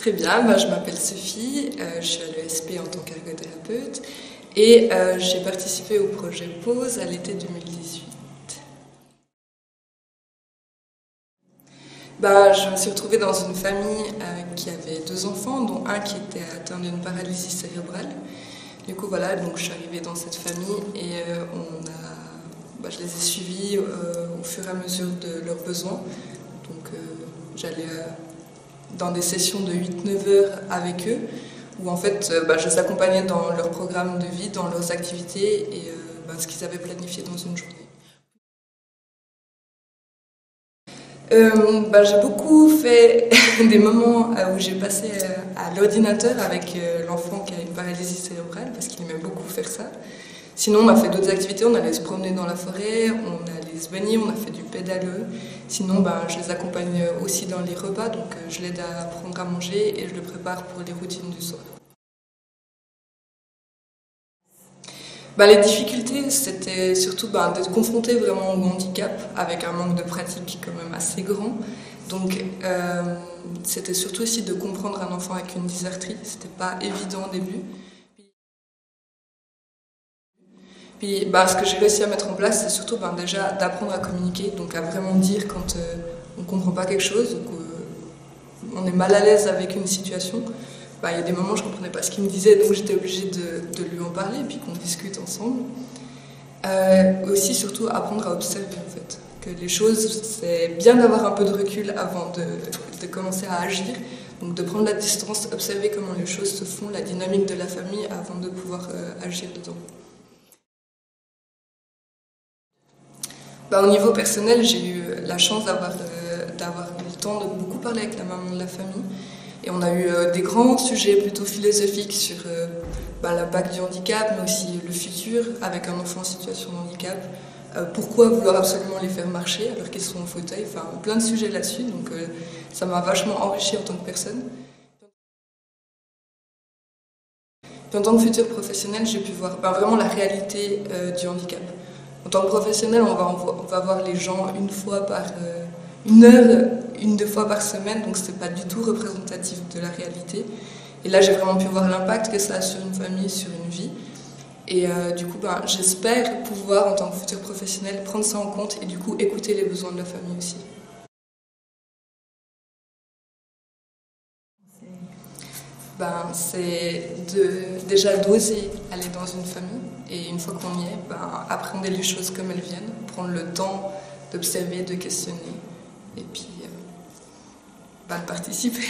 Très bien, je m'appelle Sophie, je suis à l'ESP en tant qu'ergothérapeute et j'ai participé au projet Pause à l'été 2018. Je me suis retrouvée dans une famille qui avait 2 enfants, dont un qui était atteint d'une paralysie cérébrale. Du coup, voilà, donc je suis arrivée dans cette famille et je les ai suivis au fur et à mesure de leurs besoins. Donc, j'allais dans des sessions de 8-9 heures avec eux, où en fait je les accompagnais dans leur programme de vie, dans leurs activités et ce qu'ils avaient planifié dans une journée. J'ai beaucoup fait des moments où j'ai passé à l'ordinateur avec l'enfant qui a une paralysie cérébrale, parce qu'il aimait beaucoup faire ça. Sinon, on a fait d'autres activités, on allait se promener dans la forêt, on allait se baigner, on a fait du pédaleux. Sinon, je les accompagne aussi dans les repas, donc je l'aide à prendre à manger et je le prépare pour les routines du soir. Les difficultés, c'était surtout d'être confronté vraiment au handicap, avec un manque de pratique quand même assez grand. Donc, c'était surtout aussi de comprendre un enfant avec une dysarthrie, c'était pas évident au début. Puis ce que j'ai réussi à mettre en place, c'est surtout déjà d'apprendre à communiquer, donc à vraiment dire quand on ne comprend pas quelque chose, on est mal à l'aise avec une situation. Il y a des moments où je ne comprenais pas ce qu'il me disait, donc j'étais obligée de lui en parler et puis qu'on discute ensemble. Aussi, surtout, apprendre à observer en fait. Que les choses, c'est bien d'avoir un peu de recul avant de commencer à agir. Donc de prendre la distance, observer comment les choses se font, la dynamique de la famille avant de pouvoir agir dedans. Au niveau personnel, j'ai eu la chance d'avoir eu le temps de beaucoup parler avec la maman de la famille. Et on a eu des grands sujets plutôt philosophiques sur l'impact du handicap, mais aussi le futur avec un enfant en situation de handicap. Pourquoi vouloir absolument les faire marcher alors qu'ils sont en fauteuil, plein de sujets là-dessus. Donc ça m'a vachement enrichie en tant que personne. Puis en tant que futur professionnel, j'ai pu voir vraiment la réalité du handicap. En tant que professionnel, on va voir les gens une fois par une heure, 1-2 fois par semaine, donc c'est pas du tout représentatif de la réalité. Et là, j'ai vraiment pu voir l'impact que ça a sur une famille, sur une vie. Et du coup, j'espère pouvoir, en tant que futur professionnel, prendre ça en compte et du coup écouter les besoins de la famille aussi. C'est déjà d'oser aller dans une famille et une fois qu'on y est, appréhender les choses comme elles viennent, prendre le temps d'observer, de questionner et puis participer.